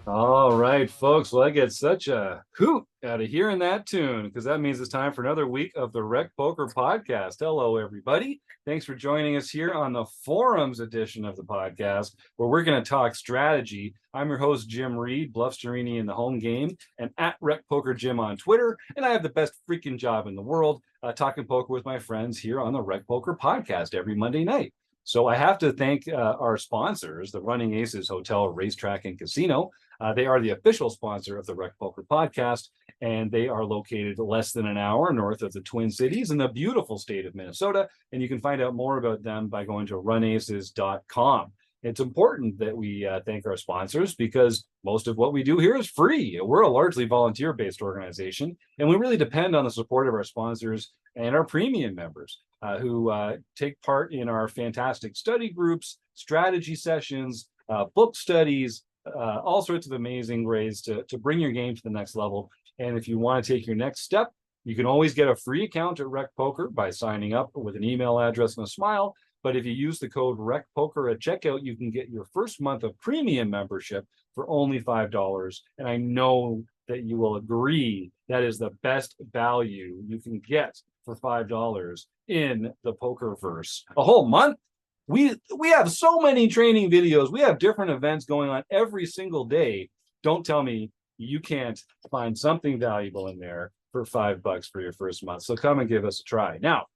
All right, folks. Well, I get such a hoot out of hearing that tune because that means it's time for another week of the Rec Poker Podcast. Hello, everybody. Thanks for joining us here on the Forums edition of the podcast, where we're going to talk strategy. I'm your host, Jim Reid, Bluffsterini in the home game, and at Rec Poker Jim on Twitter. And I have the best freaking job in the world, talking poker with my friends here on the Rec Poker Podcast every Monday night. So I have to thank our sponsors, the Running Aces Hotel, Racetrack, and Casino. They are the official sponsor of the Rec Poker Podcast, and they are located less than an hour north of the Twin Cities in the beautiful state of Minnesota. And you can find out more about them by going to runaces.com. It's important that we thank our sponsors because most of what we do here is free. We're a largely volunteer-based organization, and we really depend on the support of our sponsors and our premium members who take part in our fantastic study groups, strategy sessions, book studies, all sorts of amazing ways to bring your game to the next level. And if you want to take your next step, you can always get a free account at Rec Poker by signing up with an email address and a smile. But if you use the code RecPoker at checkout, you can get your first month of premium membership for only $5. And I know that you will agree that is the best value you can get for $5 in the Pokerverse. A whole month? We have so many training videos. We have different events going on every single day. Don't tell me you can't find something valuable in there for $5 for your first month. So come and give us a try. Now,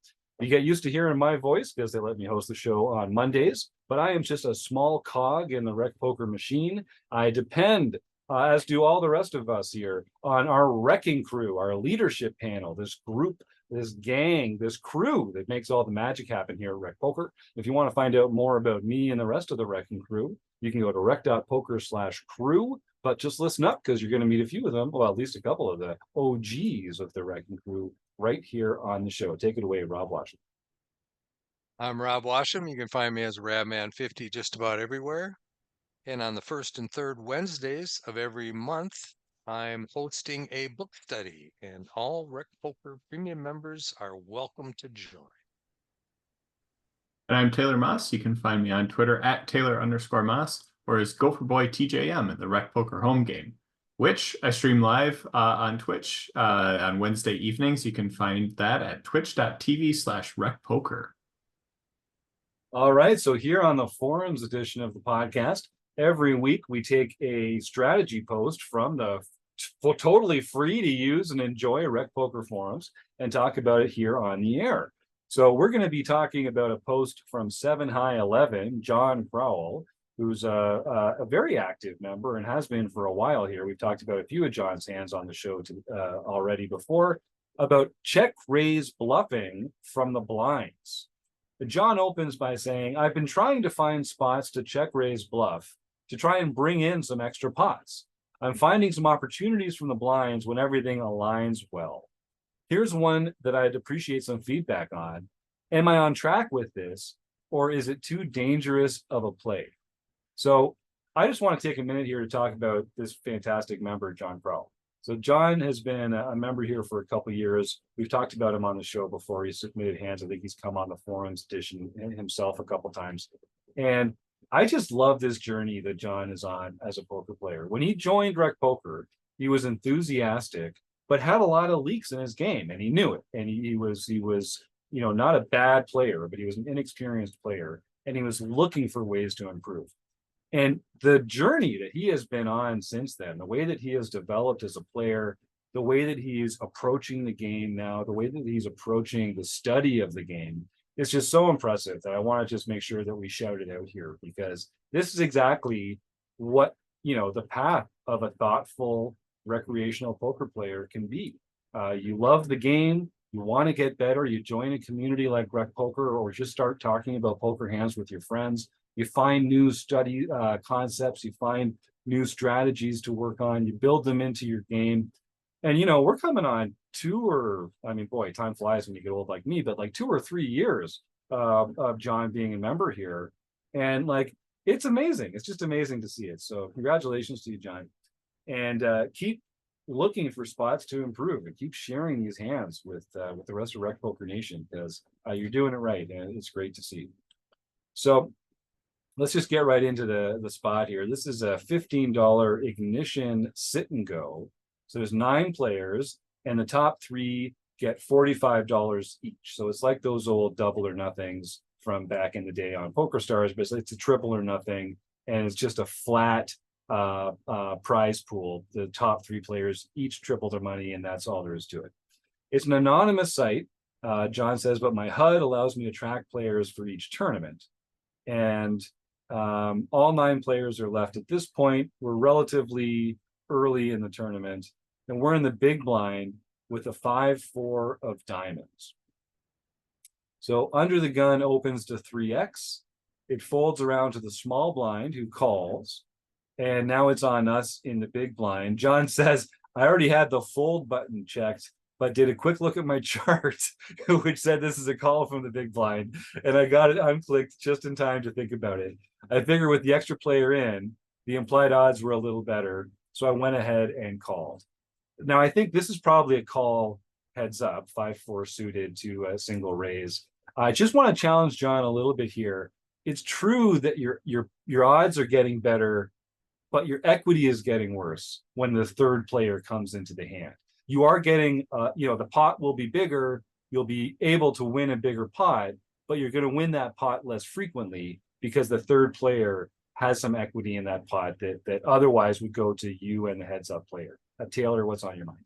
you get used to hearing my voice because they let me host the show on Mondays, but I am just a small cog in the Rec Poker machine. I depend, as do all the rest of us here, on our RECing Crew, our leadership panel, this group, this gang, this crew that makes all the magic happen here at Rec Poker. If you want to find out more about me and the rest of the RECing Crew, you can go to rec.poker/crew, but just listen up because you're going to meet a few of them, well, at least a couple of the OGs of the RECing Crew right here on the show. Take it away, Rob Washington. I'm Rob Washam. You can find me as Rabman50 just about everywhere. And on the first and third Wednesdays of every month, I'm hosting a book study, and all Rec Poker premium members are welcome to join. And I'm Taylor Moss. You can find me on Twitter at Taylor_Moss or as Gopherboy TJM at the Rec Poker home game, which I stream live on Twitch on Wednesday evenings. You can find that at twitch.tv/RecPoker. All right. So here on the Forums edition of the podcast, every week we take a strategy post from the totally free to use and enjoy Rec Poker Forums and talk about it here on the air. So we're going to be talking about a post from 7high11, John Crowell, who's a very active member and has been for a while here. We've talked about a few of John's hands on the show already before about check raise bluffing from the blinds. John opens by saying, I've been trying to find spots to check raise bluff to try and bring in some extra pots. I'm finding some opportunities from the blinds when everything aligns well. Here's one that I'd appreciate some feedback on. Am I on track with this, or is it too dangerous of a play? So I just want to take a minute here to talk about this fantastic member, John Crowell. So John has been a member here for a couple of years. We've talked about him on the show before. He submitted hands. I think he's come on the Forums edition himself a couple of times. And I just love this journey that John is on as a poker player. When he joined Rec Poker, he was enthusiastic, but had a lot of leaks in his game, and he knew it. And he was, not a bad player, but he was an inexperienced player, and he was looking for ways to improve. And the journey that he has been on since then, the way that he has developed as a player, the way that he's approaching the game now, the way that he's approaching the study of the game, it's just so impressive that I want to just make sure that we shout it out here, because this is exactly what, the path of a thoughtful recreational poker player can be. You love the game, you want to get better, you join a community like Rec Poker, or just start talking about poker hands with your friends. You find new study concepts, you find new strategies to work on, you build them into your game. And, we're coming on time flies when you get old like me, but like 2 or 3 years of John being a member here. And it's amazing. It's just amazing to see it. So congratulations to you, John. And keep looking for spots to improve and keep sharing these hands with the rest of Rec Poker Nation, because you're doing it right. And it's great to see. So let's just get right into the spot here. This is a $15 ignition sit and go. So there's 9 players, and the top 3 get $45 each. So it's like those old double or nothings from back in the day on PokerStars, but it's a triple or nothing, and it's just a flat prize pool. The top 3 players each triple their money, and that's all there is to it. It's an anonymous site, John says, but my HUD allows me to track players for each tournament. And all 9 players are left at this point. We're relatively early in the tournament, and we're in the big blind with a 5-4 of diamonds. So under the gun opens to 3x. It folds around to the small blind, who calls, and now it's on us in the big blind. John says, I already had the fold button checked, but did a quick look at my chart, which said this is a call from the big blind, and I got it unclicked just in time to think about it. I figure with the extra player in, the implied odds were a little better, so I went ahead and called. Now, I think this is probably a call heads up, 5-4 suited to a single raise. I just want to challenge John a little bit here. It's true that your odds are getting better, but your equity is getting worse when the third player comes into the hand. You are getting, the pot will be bigger. You'll be able to win a bigger pot, but you're going to win that pot less frequently because the third player has some equity in that pot that otherwise would go to you and the heads up player. Taylor, what's on your mind?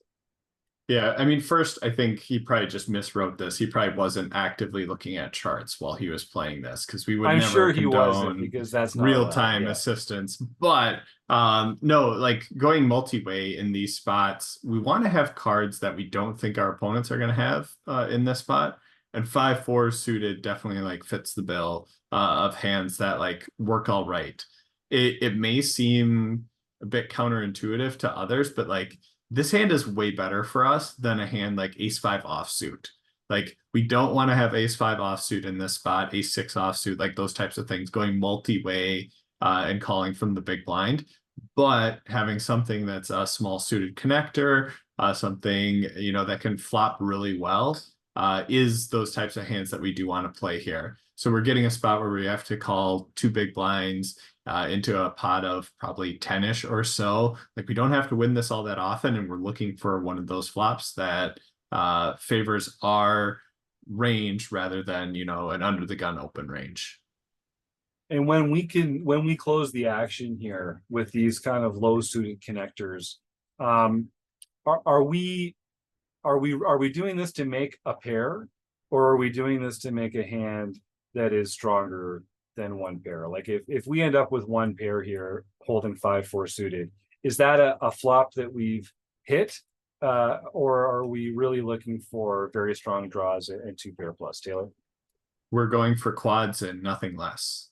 Yeah, I mean, first, I think he probably just miswrote this. He probably wasn't actively looking at charts while he was playing this, because we would I'm never sure he wasn't, condone because that's not real-time allowed, yeah. assistance. But no, like going multi-way in these spots, we want to have cards that we don't think our opponents are going to have in this spot. And 5-4 suited definitely like fits the bill of hands that like work all right. It may seem a bit counterintuitive to others, but like this hand is way better for us than a hand like ace-5 offsuit. Like we don't want to have ace-5 offsuit in this spot, ace-6 offsuit, like those types of things, going multi-way and calling from the big blind. But having something that's a small suited connector, something that can flop really well, is those types of hands that we do want to play here. So we're getting a spot where we have to call 2 big blinds into a pot of probably 10-ish or so. Like we don't have to win this all that often, and we're looking for one of those flops that favors our range rather than an under the gun open range. And when we close the action here with these kind of low suited connectors, are we doing this to make a pair, or are we doing this to make a hand that is stronger than one pair? Like if we end up with one pair here holding 5-4 suited, is that a flop that we've hit, or are we really looking for very strong draws and 2 pair plus? Taylor? We're going for quads and nothing less.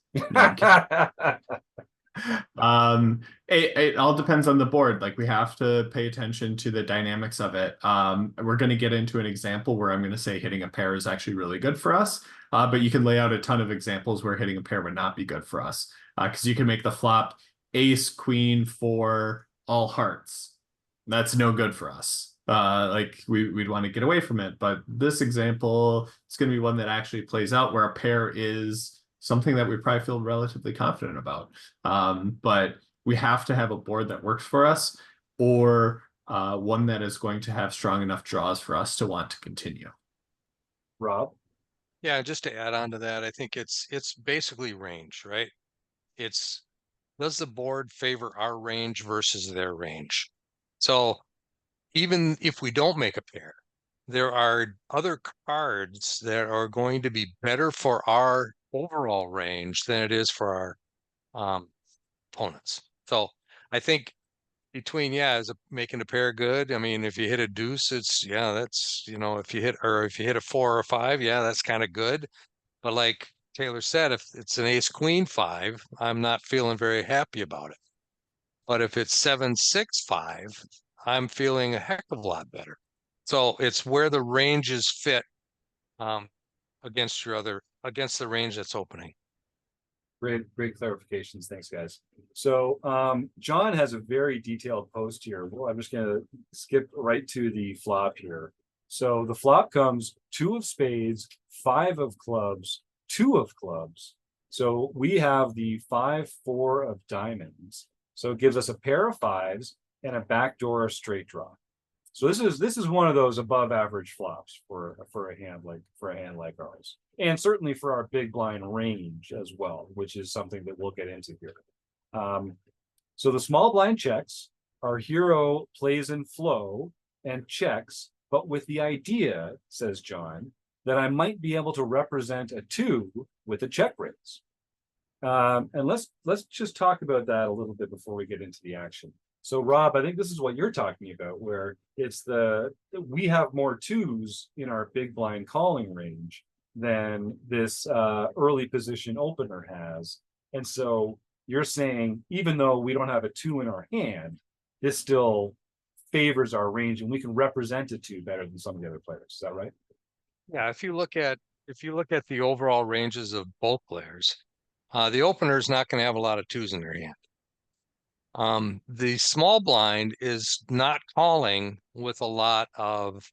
It all depends on the board. Like we have to pay attention to the dynamics of it. We're going to get into an example where I'm going to say hitting a pair is actually really good for us, but you can lay out a ton of examples where hitting a pair would not be good for us, because you can make the flop ace, queen, 4, all hearts. That's no good for us. Like we'd want to get away from it, but this example is going to be one that actually plays out where a pair is something that we probably feel relatively confident about. But we have to have a board that works for us, or one that is going to have strong enough draws for us to want to continue. Rob? Yeah, just to add on to that, I think it's basically range, right? Does the board favor our range versus their range? So even if we don't make a pair, there are other cards that are going to be better for our overall range than it is for our opponents. So I think between, is making a pair good? I mean, if you hit a deuce, that's, if you hit a 4 or 5, that's kind of good. But like Taylor said, if it's an ace queen 5, I'm not feeling very happy about it. But if it's 7-6-5, I'm feeling a heck of a lot better. So it's where the ranges fit against the range that's opening. Great clarifications. Thanks, guys. So John has a very detailed post here. Well, I'm just going to skip right to the flop here. So the flop comes 2 of spades, 5 of clubs, 2 of clubs, So we have the 5-4 of diamonds. So it gives us a pair of fives and a backdoor straight draw. So this is one of those above average flops for a hand like ours, and certainly for our big blind range as well, which is something that we'll get into here. So the small blind checks. Our hero plays in flow and checks, but with the idea, says John, that I might be able to represent a 2 with a check raise. And let's just talk about that a little bit before we get into the action. So Rob, I think this is what you're talking about, where it's we have more 2s in our big blind calling range than this early position opener has. And so you're saying, even though we don't have a 2 in our hand, this still favors our range and we can represent a 2 better than some of the other players. Is that right? Yeah, if you look at the overall ranges of both players, the opener is not going to have a lot of 2s in their hand. The small blind is not calling with a lot of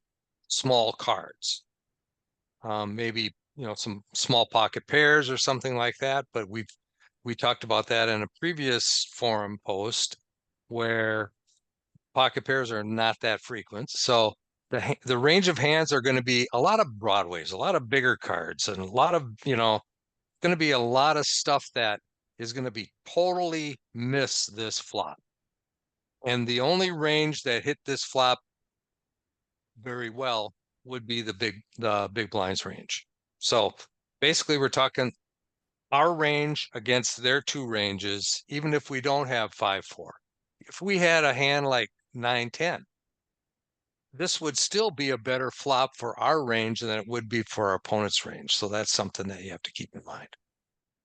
small cards. Maybe, some small pocket pairs or something like that, but we talked about that in a previous forum post where pocket pairs are not that frequent. So the range of hands are going to be a lot of broadways, a lot of bigger cards, and a lot of, going to be a lot of stuff that is going to be totally miss this flop. And the only range that hit this flop very well would be the big blinds range. So basically we're talking our range against their 2 ranges, even if we don't have 5-4. If we had a hand like 9-10, this would still be a better flop for our range than it would be for our opponent's range. So that's something that you have to keep in mind.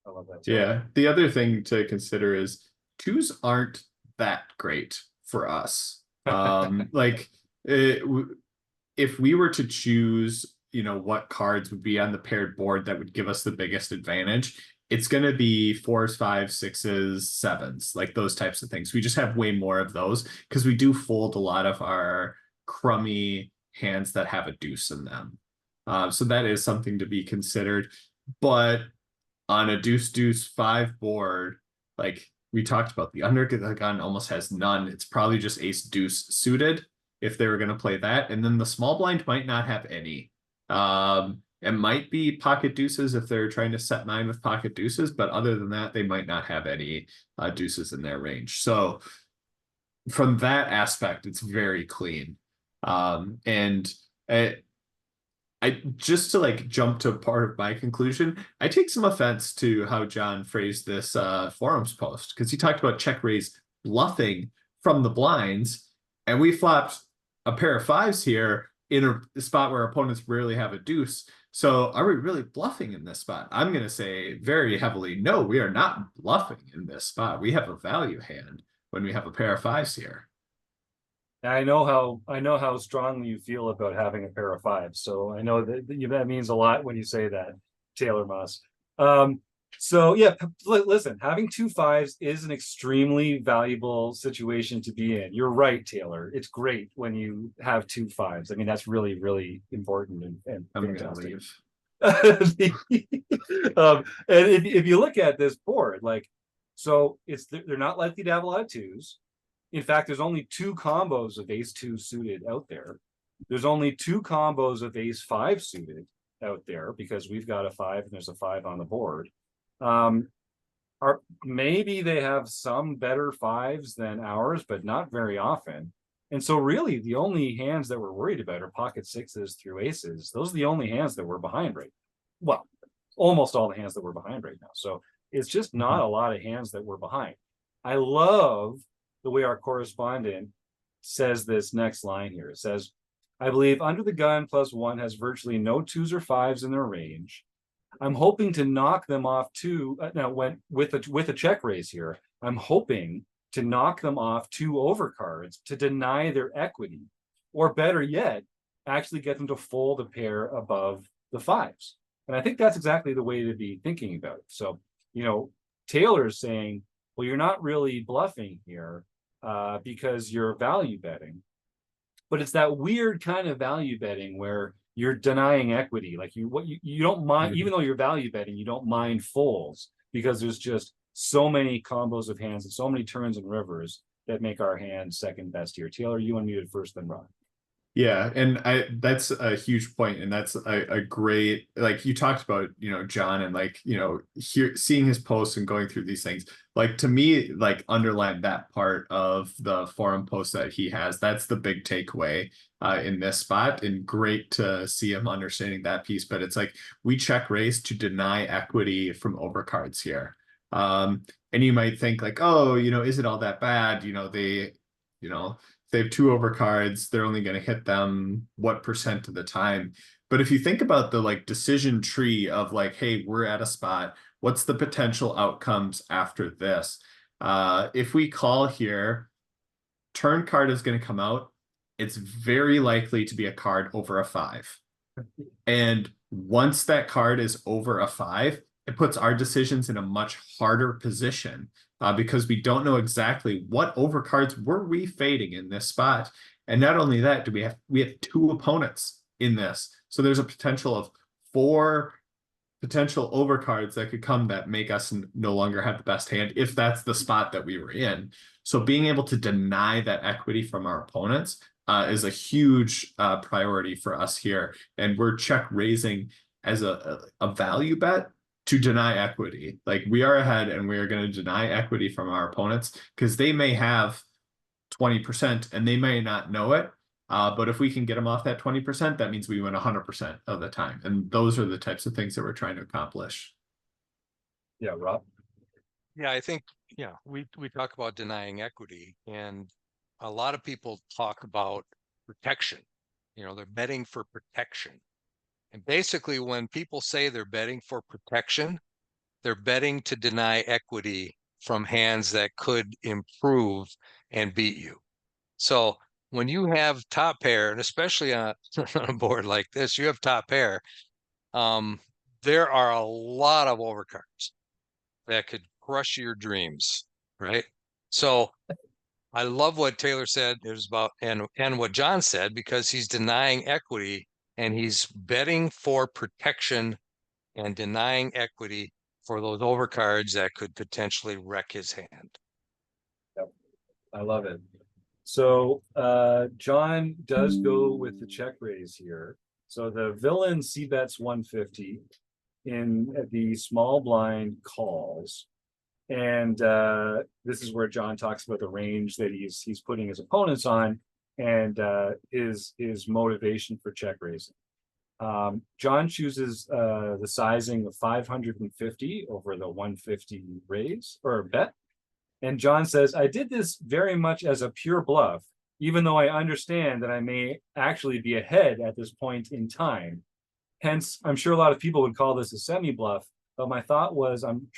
I love that. Yeah. The other thing to consider is 2s aren't that great for us. Like if we were to choose, what cards would be on the paired board that would give us the biggest advantage, it's going to be 4s, 5s, 6s, 7s, like those types of things. We just have way more of those because we do fold a lot of our crummy hands that have a deuce in them. So that is something to be considered. But on a deuce 5 board, like we talked about, the under the gun almost has none. It's probably just ace deuce suited if they were going to play that. And then the small blind might not have any. It might be pocket deuces if they're trying to set 9 with pocket deuces, but other than that, they might not have any deuces in their range. So from that aspect, it's very clean. And I just to like jump to part of my conclusion, I take some offense to how John phrased this forums post, because he talked about check raise bluffing from the blinds, and we flopped a pair of 5s here in a spot where opponents rarely have a deuce. So are we really bluffing in this spot? I'm going to say very heavily, no, we are not bluffing in this spot. We have a value hand when we have a pair of 5s here. I know how strongly you feel about having a pair of 5s. So I know that means a lot when you say that, Taylor Moss. So yeah, listen, having 2 5s is an extremely valuable situation to be in. You're right, Taylor. It's great when you have 2 5s. I mean, that's really, really important and I'm fantastic. gonna leave. And if you look at this board, like, so they're not likely to have a lot of 2s. In fact, there's only 2 combos of ace 2 suited out there. There's only 2 combos of ace 5 suited out there because we've got a 5 and there's a 5 on the board. Maybe they have some better 5s than ours, but not very often. And so really the only hands that we're worried about are pocket 6s through aces. Those are the only hands that we're behind right now. Well, almost all the hands that we're behind right now. So it's just not a lot of hands that we're behind. I love the way our correspondent says this next line here. It says, I believe under the gun +1 has virtually no 2s or 5s in their range. I'm hoping to knock them off with a check raise here. I'm hoping to knock them off 2 overcards to deny their equity, or better yet, actually get them to fold a pair above the 5s. And I think that's exactly the way to be thinking about it. So, Taylor's saying, well, you're not really bluffing here because you're value betting. But it's that weird kind of value betting where you're denying equity. Like you don't mind, even though you're value betting, you don't mind folds because there's just so many combos of hands and so many turns and rivers that make our hand second best here. Taylor, you unmuted first, then Ron. Yeah, and that's a huge point, and that's a great, like you talked about, John, and like, seeing his posts and going through these things, like to me, like underline that part of the forum post that he has. That's the big takeaway in this spot, and great to see him understanding that piece. But it's like we check raise to deny equity from overcards here. And you might think like, oh, is it all that bad? If they have two overcards, they're only going to hit them what percent of the time. But if you think about the like decision tree of like, hey, we're at a spot, what's the potential outcomes after this? If we call here, turn card is going to come out. It's very likely to be a card over a 5. And once that card is over a 5, it puts our decisions in a much harder position. Because we don't know exactly what overcards were we fading in this spot. And not only that, we have 2 opponents in this. So there's a potential of 4 potential overcards that could come that make us no longer have the best hand if that's the spot that we were in. So being able to deny that equity from our opponents is a huge priority for us here. And we're check raising as a value bet to deny equity. Like we are ahead and we are going to deny equity from our opponents because they may have 20% and they may not know it. But if we can get them off that 20%, that means we win 100% of the time. And those are the types of things that we're trying to accomplish. Yeah, Rob. Yeah, I think, we talk about denying equity, and a lot of people talk about protection. They're betting for protection. And basically, when people say they're betting for protection, they're betting to deny equity from hands that could improve and beat you. So when you have top pair, and especially on a board like this, you have top pair, there are a lot of overcards that could crush your dreams, right? So I love what Taylor said. It was about, and what John said, because he's denying equity and he's betting for protection and denying equity for those overcards that could potentially wreck his hand. Yep. I love it. So John does go with the check raise here. So the villain c-bets 150 in the small blind calls. And this is where John talks about the range that he's putting his opponents on and his motivation for check raising. John chooses the sizing of 550 over the 150 raise or bet. And John says, I did this very much as a pure bluff, even though I understand that I may actually be ahead at this point in time. Hence, I'm sure a lot of people would call this a semi-bluff, but my thought was I'm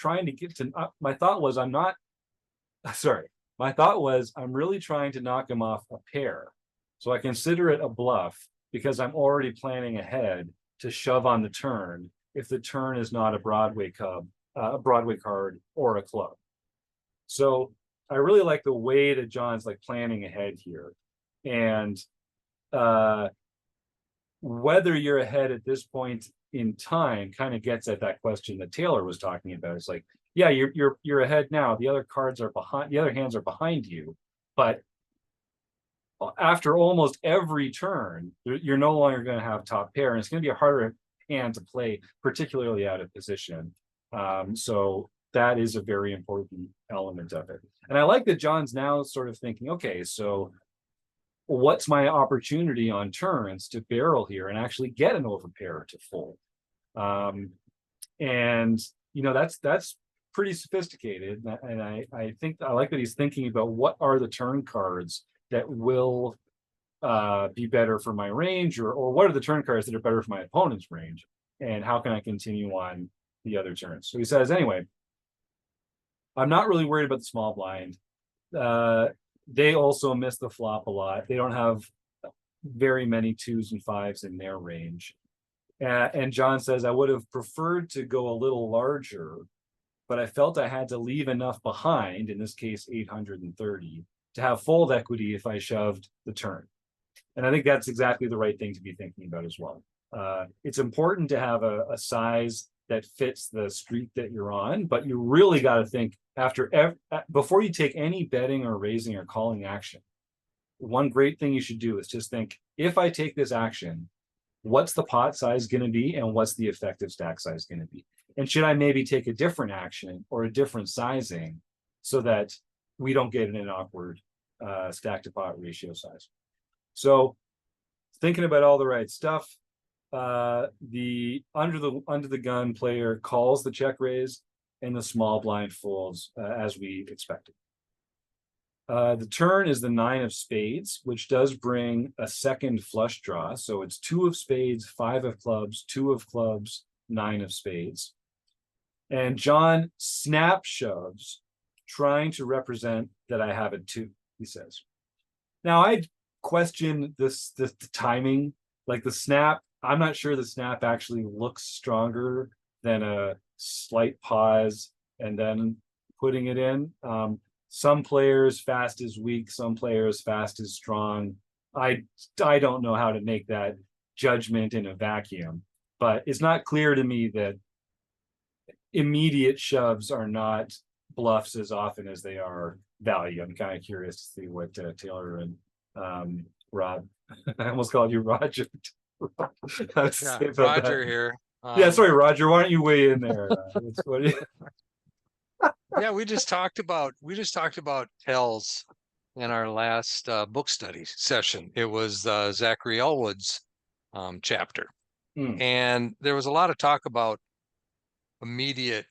really trying to knock him off a pair. So I consider it a bluff because I'm already planning ahead to shove on the turn if the turn is not a Broadway card or a club. So I really like the way that John's like planning ahead here. And whether you're ahead at this point in time kind of gets at that question that Taylor was talking about. It's like, yeah, you're ahead now. The other cards are behind, the other hands are behind you, but after almost every turn, you're no longer going to have top pair, and it's going to be a harder hand to play, particularly out of position. So that is a very important element of it. And I like that John's now sort of thinking, okay, so what's my opportunity on turns to barrel here and actually get an overpair to fold? And that's pretty sophisticated. And I think I like that he's thinking about what are the turn cards that will be better for my range, or what are the turn cards that are better for my opponent's range, and how can I continue on the other turns? So he says, anyway, I'm not really worried about the small blind. They also miss the flop a lot. They don't have very many 2s and 5s in their range. And John says, I would have preferred to go a little larger, but I felt I had to leave enough behind, in this case, 830, to have fold equity if I shoved the turn. And I think that's exactly the right thing to be thinking about as well. It's important to have a size that fits the street that you're on, but you really got to think before you take any betting or raising or calling action. One great thing you should do is just think, if I take this action, what's the pot size going to be and what's the effective stack size going to be? And should I maybe take a different action or a different sizing so that we don't get in an awkward stack to pot ratio size? So thinking about all the right stuff, the under the gun player calls the check raise and the small blind folds as we expected. The turn is the 9 of spades, which does bring a second flush draw. So it's 2 of spades, 5 of clubs, 2 of clubs, 9 of spades. And John snap shoves, trying to represent that I have a 2, he says. Now I question the timing, like the snap. I'm not sure the snap actually looks stronger than a slight pause and then putting it in. Some players fast is weak, some players fast is strong. I don't know how to make that judgment in a vacuum, but it's not clear to me that immediate shoves are not bluffs as often as they are value. I'm kind of curious to see what Taylor and Rob, I almost called you Roger. Roger here. Yeah, sorry, Roger. Why don't you weigh in there? Yeah, we just talked about tells in our last book study session. It was Zachary Elwood's chapter, and there was a lot of talk about immediate.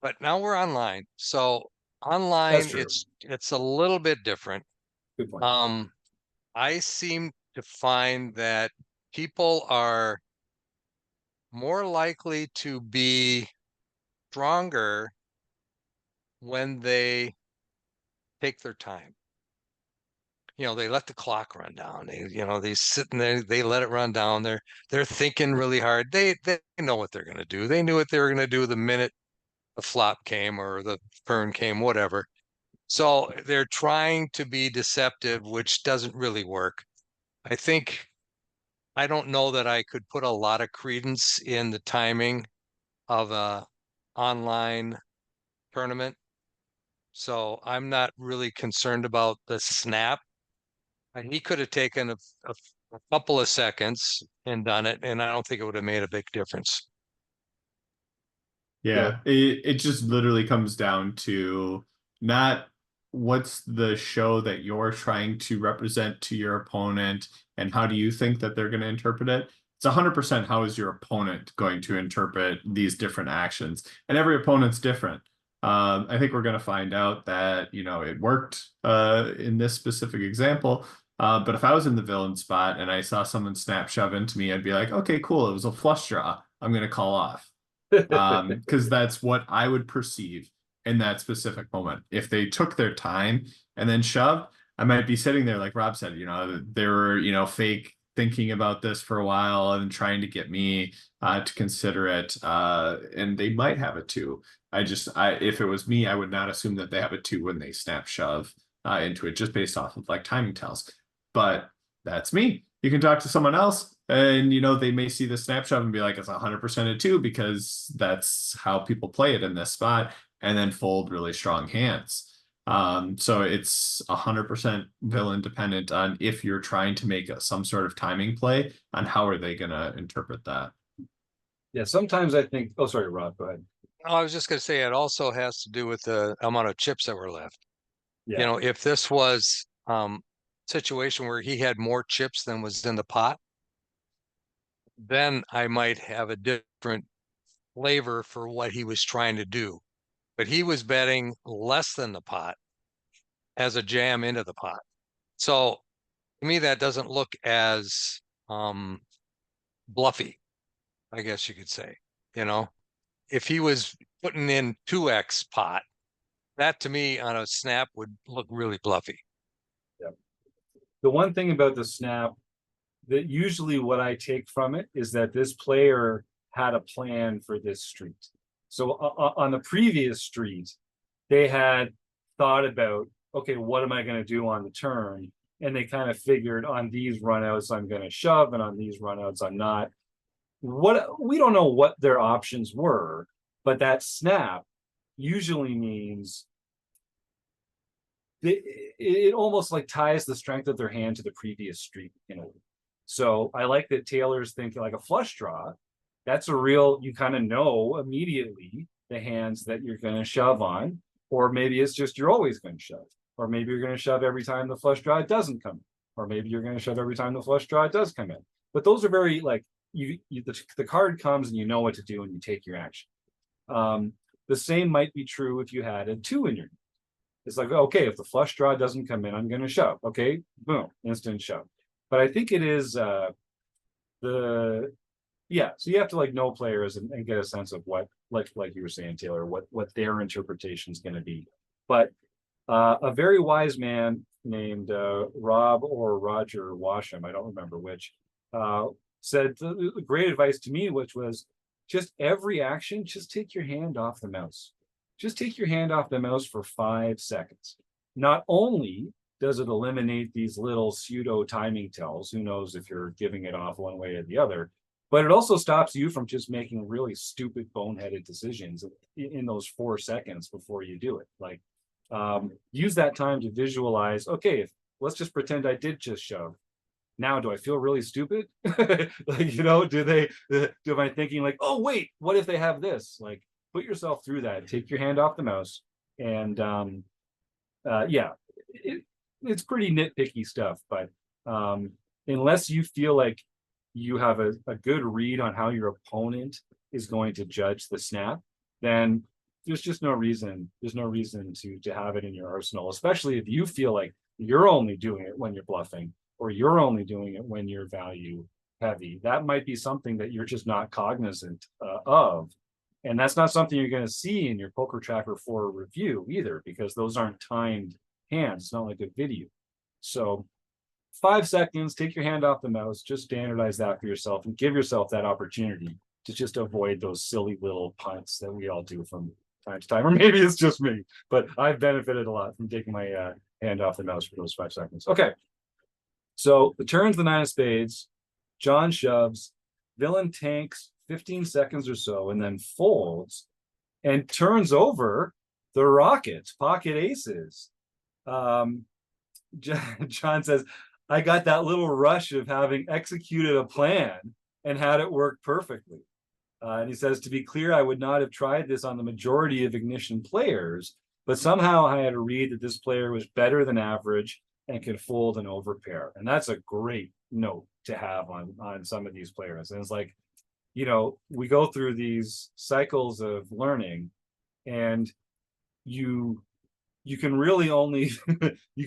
But now we're online, so online it's a little bit different. Good point. I seem to find that people are more likely to be stronger when they take their time. They let the clock run down. They sit in there, they let it run down. They're thinking really hard. They know what they're going to do. They knew what they were going to do the minute the flop came or the turn came, whatever. So they're trying to be deceptive, which doesn't really work. I don't know that I could put a lot of credence in the timing of a online tournament. So I'm not really concerned about the snap. And he could have taken a couple of seconds and done it, and I don't think it would have made a big difference. Yeah, it just literally comes down to not what's the show that you're trying to represent to your opponent and how do you think that they're going to interpret it. It's 100% how is your opponent going to interpret these different actions, and every opponent's different. I think we're going to find out that, it worked in this specific example. But if I was in the villain spot and I saw someone snap shove into me, I'd be like, okay, cool. It was a flush draw. I'm going to call off. Because that's what I would perceive in that specific moment. If they took their time and then shoved, I might be sitting there, like Rob said, they were, fake thinking about this for a while and trying to get me to consider it. And they might have a 2. If it was me, I would not assume that they have a 2 when they snap shove into it, just based off of like timing tells. But that's me. You can talk to someone else and, they may see the snap shove and be like, it's 100% a 2 because that's how people play it in this spot, and then fold really strong hands. So it's 100% villain dependent on if you're trying to make some sort of timing play on how are they going to interpret that. Yeah, sometimes I think, oh, sorry, Rob, go ahead. Oh, I was just going to say it also has to do with the amount of chips that were left. Yeah. If this was situation where he had more chips than was in the pot, then I might have a different flavor for what he was trying to do. But he was betting less than the pot as a jam into the pot. So to me, that doesn't look as bluffy, I guess you could say. If he was putting in 2x pot, that to me on a snap would look really bluffy. Yeah. The one thing about the snap that usually what I take from it is that this player had a plan for this street. So on the previous street, they had thought about, okay, what am I going to do on the turn? And they kind of figured on these runouts, I'm going to shove, and on these runouts, I'm not. we don't know what their options were, but that snap usually means it almost like ties the strength of their hand to the previous streak in a way. So I like that Taylor's thinking like a flush draw. That's a real, you kind of know immediately the hands that you're going to shove on, or maybe it's just you're always going to shove, or maybe you're going to shove every time the flush draw doesn't come in, or maybe you're going to shove every time the flush draw does come in. But those are very like the card comes and you know what to do and you take your action. The same might be true if you had a 2 in your hand. It's like, okay, if the flush draw doesn't come in, I'm going to shove. Okay, boom, instant shove. But I think it is so you have to like know players and get a sense of what, like you were saying, Taylor, what their interpretation is going to be. But a very wise man named Rob or Roger Washam, I don't remember which, said great advice to me, which was just every action, just take your hand off the mouse. Just take your hand off the mouse for 5 seconds. Not only does it eliminate these little pseudo timing tells, who knows if you're giving it off one way or the other, but it also stops you from just making really stupid boneheaded decisions in those 4 seconds before you do it. Like use that time to visualize, okay, let's just pretend I did just shove. Now, do I feel really stupid? Like, am I thinking like, oh, wait, what if they have this? Like, put yourself through that, take your hand off the mouse. And it's pretty nitpicky stuff, but unless you feel like you have a good read on how your opponent is going to judge the snap, then there's just no reason. There's no reason to have it in your arsenal, especially if you feel like you're only doing it when you're bluffing, or you're only doing it when you're value heavy. That might be something that you're just not cognizant of. And that's not something you're going to see in your Poker Tracker 4 review either, because those aren't timed hands. It's not like a video. So 5 seconds, take your hand off the mouse, just standardize that for yourself and give yourself that opportunity to just avoid those silly little punts that we all do from time to time. Or maybe it's just me, but I've benefited a lot from taking my hand off the mouse for those 5 seconds. Okay. So the turn's the 9 of spades. John shoves. Villain tanks 15 seconds or so and then folds and turns over the rockets, pocket aces. John says, I got that little rush of having executed a plan and had it work perfectly. And he says, to be clear, I would not have tried this on the majority of Ignition players, but somehow I had to read that this player was better than average and could fold an overpair. And that's a great note to have on some of these players. And it's like, we go through these cycles of learning, and you can really only we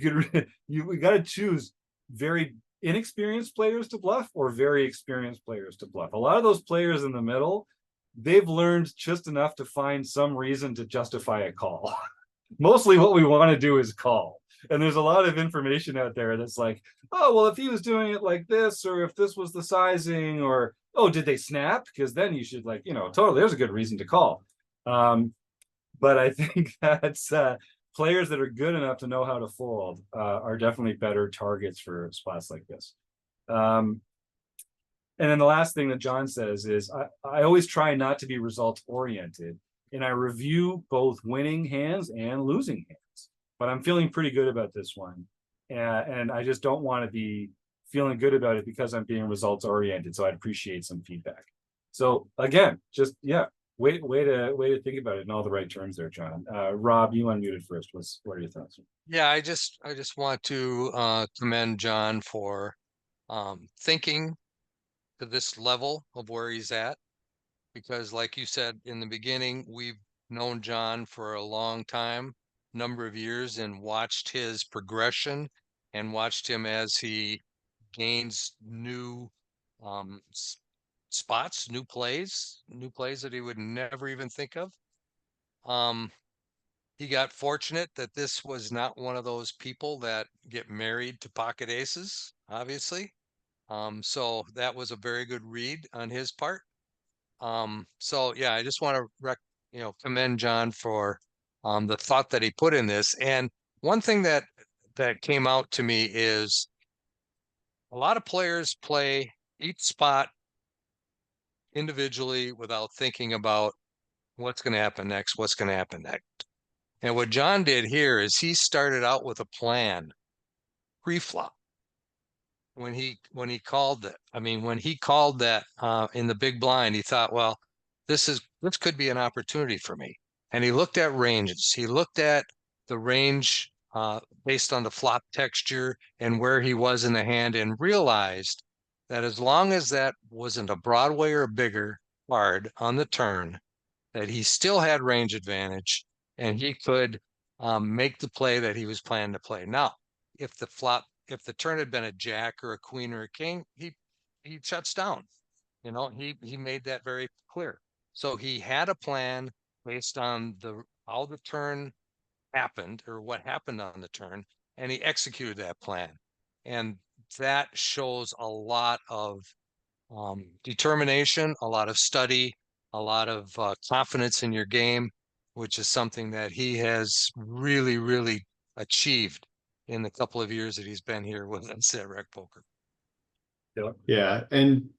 got to choose very inexperienced players to bluff or very experienced players to bluff. A lot of those players in the middle, they've learned just enough to find some reason to justify a call. Mostly what we want to do is call. And there's a lot of information out there that's like, oh, well, if he was doing it like this, or if this was the sizing, or, oh, did they snap? Because then you should totally, there's a good reason to call. But I think that's players that are good enough to know how to fold are definitely better targets for spots like this. And then the last thing that John says is, I always try not to be results oriented, and I review both winning hands and losing hands. But I'm feeling pretty good about this one. And I just don't want to be feeling good about it because I'm being results oriented. So I'd appreciate some feedback. So again, just, way to think about it in all the right terms there, John. Rob, you unmuted first. What are your thoughts? Yeah, I just want to commend John for thinking to this level of where he's at, because like you said in the beginning, we've known John for a long time, number of years, and watched his progression and watched him as he gains new spots, new plays that he would never even think of. He got fortunate that this was not one of those people that get married to pocket aces, obviously. So that was a very good read on his part. So yeah, I just want to commend John for the thought that he put in this. And one thing that came out to me is a lot of players play each spot individually without thinking about what's going to happen next, what's going to happen next. And what John did here is he started out with a plan pre-flop. When he called it, when he called that in the big blind, he thought, well, this could be an opportunity for me. And he looked at ranges. He looked at the range based on the flop texture and where he was in the hand, and realized that as long as that wasn't a Broadway or a bigger card on the turn, that he still had range advantage and he could make the play that he was planning to play. Now, if the turn had been a jack or a queen or a king, he shuts down. He made that very clear. So he had a plan based on how the turn happened, or what happened on the turn, and he executed that plan. And that shows a lot of determination, a lot of study, a lot of confidence in your game, which is something that he has really, really achieved in the couple of years that he's been here with us at RecPoker. Yeah, and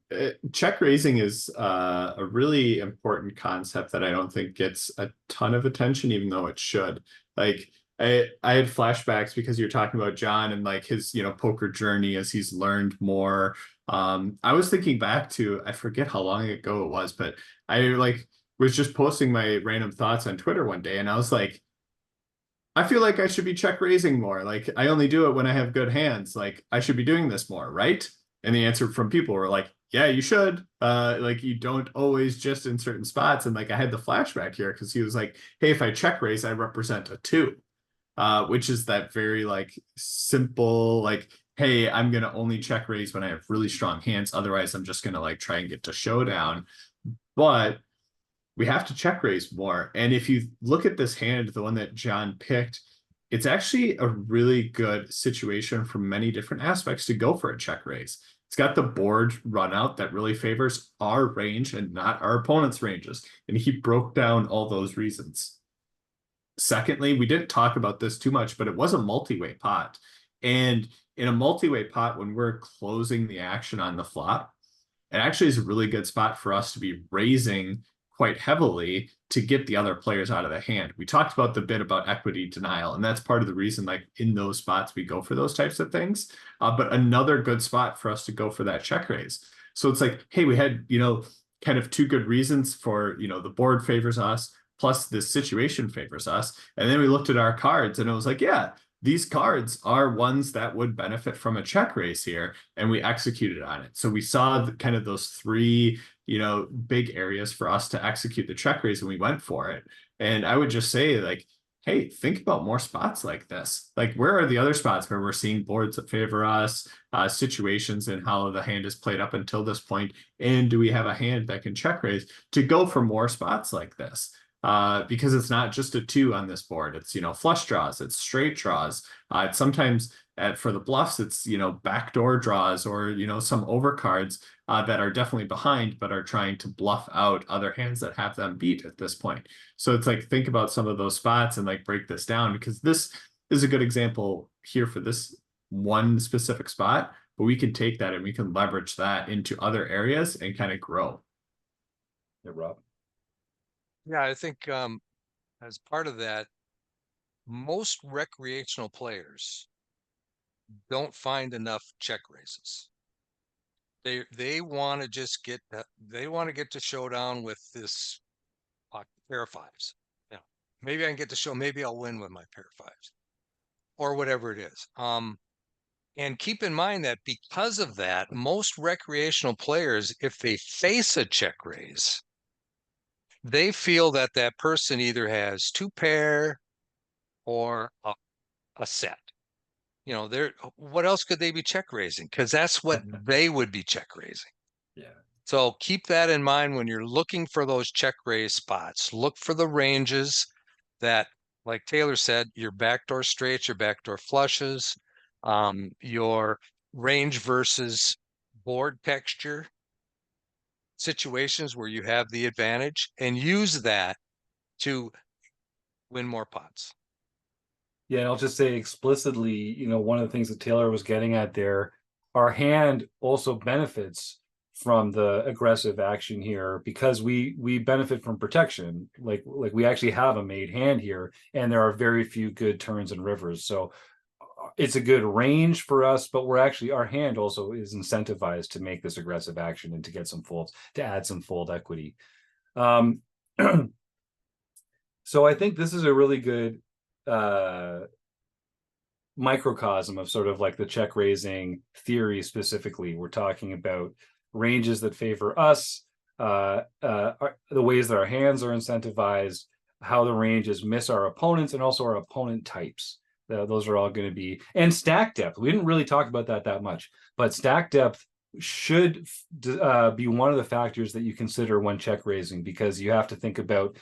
check raising is a really important concept that I don't think gets a ton of attention, even though it should. Like, I had flashbacks because you're talking about John and like his, poker journey as he's learned more. I was thinking back to, I forget how long ago it was, but I was just posting my random thoughts on Twitter one day, and I was like, I feel like I should be check raising more. Like, I only do it when I have good hands. Like, I should be doing this more, right? And the answer from people were like, yeah, you should. Like, you don't always just in certain spots. And like, I had the flashback here because he was like, hey, if I check raise, I represent a 2, which is that very like simple, like, hey, I'm going to only check raise when I have really strong hands. Otherwise, I'm just going to like try and get to showdown. But we have to check raise more. And if you look at this hand, the one that John picked, it's actually a really good situation from many different aspects to go for a check raise. It's got the board run out that really favors our range and not our opponent's ranges. And he broke down all those reasons. Secondly, we didn't talk about this too much, but it was a multi-way pot. And in a multi-way pot, when we're closing the action on the flop, it actually is a really good spot for us to be raising quite heavily to get the other players out of the hand. We talked about the bit about equity denial, and that's part of the reason, like in those spots, we go for those types of things. But another good spot for us to go for that check raise. So it's like, hey, we had, kind of 2 good reasons for, the board favors us, plus this situation favors us. And then we looked at our cards and it was like, yeah, these cards are ones that would benefit from a check raise here, and we executed on it. So we saw kind of those 3, big areas for us to execute the check raise, and we went for it. And I would just say, like, hey, think about more spots like this. Like, where are the other spots where we're seeing boards that favor us, situations and how the hand is played up until this point, and do we have a hand that can check raise to go for more spots like this? Because it's not just a 2 on this board. It's, flush draws, it's straight draws. It's sometimes for the bluffs, it's, backdoor draws or, some overcards that are definitely behind, but are trying to bluff out other hands that have them beat at this point. So it's like, think about some of those spots and like break this down, because this is a good example here for this one specific spot, but we can take that and we can leverage that into other areas and kind of grow. Yeah, Rob. Yeah, I think as part of that, most recreational players don't find enough check raises. They want to just get to showdown with this pair of 5s. Yeah, maybe I can get to show. Maybe I'll win with my pair of 5s, or whatever it is. And keep in mind that because of that, most recreational players, if they face a check raise, they feel that that person either has 2 pair or a set. What else could they be check raising? Because that's what they would be check raising. Yeah. So keep that in mind when you're looking for those check raise spots. Look for the ranges that, like Taylor said, your backdoor straights, your backdoor flushes, your range versus board texture situations where you have the advantage, and use that to win more pots. Yeah, and I'll just say explicitly, one of the things that Taylor was getting at there, our hand also benefits from the aggressive action here because we benefit from protection. Like we actually have a made hand here, and there are very few good turns and rivers. So it's a good range for us, but our hand also is incentivized to make this aggressive action and to get some folds, to add some fold equity. So I think this is a really good microcosm of sort of like the check raising theory. Specifically, we're talking about ranges that favor us, the ways that our hands are incentivized, how the ranges miss our opponents, and also our opponent types. Those are all going to be, and stack depth. We didn't really talk about that much, but stack depth should be one of the factors that you consider when check raising, because you have to think about,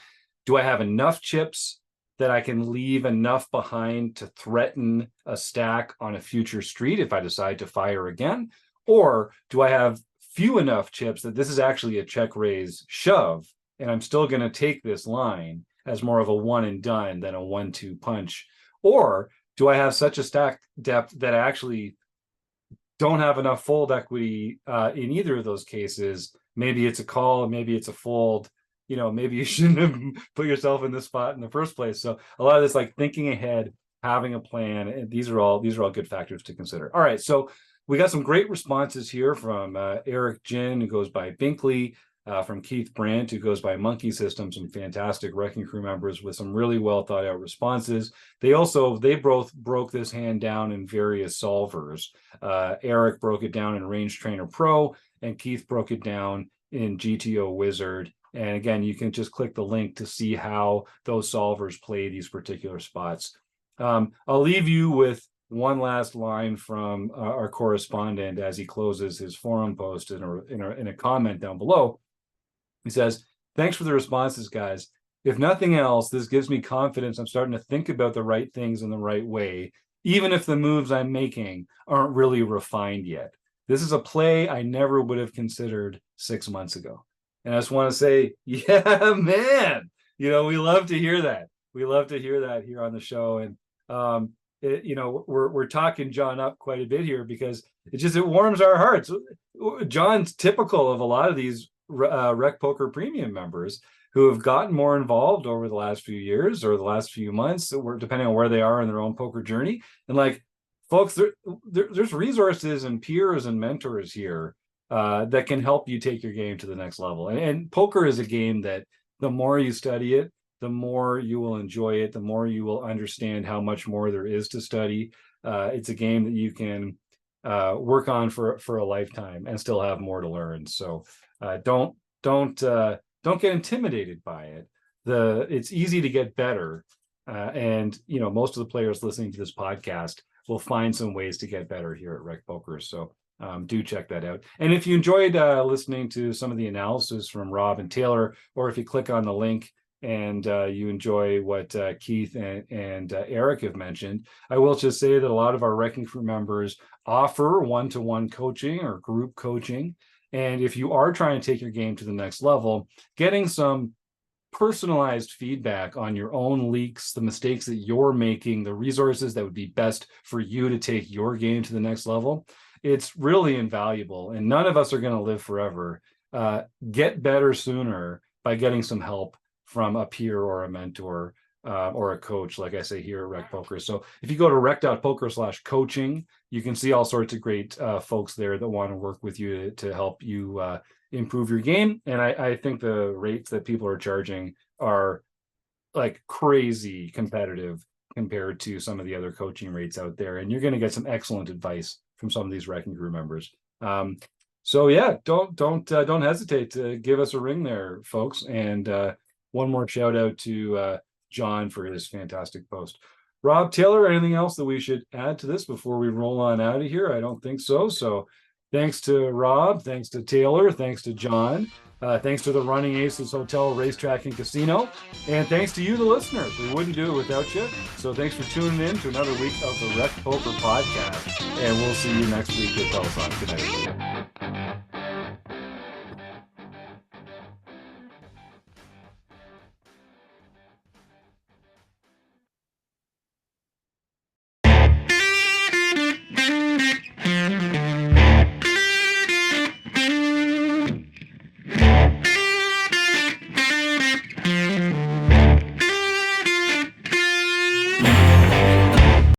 do I have enough chips that I can leave enough behind to threaten a stack on a future street if I decide to fire again? Or do I have few enough chips that this is actually a check raise shove, and I'm still going to take this line as more of a one and done than a 1-2 punch? Or do I have such a stack depth that I actually don't have enough fold equity in either of those cases? Maybe it's a call, maybe it's a fold. Maybe you shouldn't have put yourself in this spot in the first place. So a lot of this, like thinking ahead, having a plan, and these are all good factors to consider. All right, so we got some great responses here from Eric Jin, who goes by Binkley, from Keith Brandt, who goes by Monkey System, some fantastic Wrecking Crew members with some really well thought out responses. They both broke this hand down in various solvers. Eric broke it down in Range Trainer Pro, and Keith broke it down in GTO Wizard. And again, you can just click the link to see how those solvers play these particular spots. I'll leave you with one last line from our correspondent as he closes his forum post in a comment down below. He says, "Thanks for the responses, guys. If nothing else, this gives me confidence I'm starting to think about the right things in the right way, even if the moves I'm making aren't really refined yet. This is a play I never would have considered 6 months ago." And I just want to say, yeah, man, we love to hear that. We love to hear that here on the show. And, we're talking John up quite a bit here because it warms our hearts. John's typical of a lot of these RecPoker Premium members who have gotten more involved over the last few years or the last few months, depending on where they are in their own poker journey. And like, folks, there's resources and peers and mentors here that can help you take your game to the next level. And poker is a game that the more you study it, the more you will enjoy it, the more you will understand how much more there is to study. It's a game that you can work on for a lifetime and still have more to learn. So don't get intimidated by it. It's easy to get better. And most of the players listening to this podcast will find some ways to get better here at RecPoker. So do check that out. And if you enjoyed listening to some of the analysis from Rob and Taylor, or if you click on the link and you enjoy what Keith and Eric have mentioned, I will just say that a lot of our Wrecking Crew members offer one-to-one coaching or group coaching. And if you are trying to take your game to the next level, getting some personalized feedback on your own leaks, the mistakes that you're making, the resources that would be best for you to take your game to the next level, it's really invaluable. And none of us are going to live forever. Get better sooner by getting some help from a peer or a mentor or a coach, like I say here at RecPoker. So if you go to rec.poker/coaching, you can see all sorts of great folks there that want to work with you to help you improve your game. And I think the rates that people are charging are like crazy competitive compared to some of the other coaching rates out there. And you're going to get some excellent advice from some of these Wrecking Crew members. So yeah, don't hesitate to give us a ring there, folks. And one more shout out to John for his fantastic post. Rob, Taylor, anything else that we should add to this before we roll on out of here? I don't think so. So thanks to Rob, thanks to Taylor, thanks to John, thanks to the Running Aces Hotel, Racetrack, and Casino, and thanks to you, the listeners. We wouldn't do it without you. So thanks for tuning in to another week of the RecPoker Podcast, and we'll see you next week at Peloton. Good night, everybody.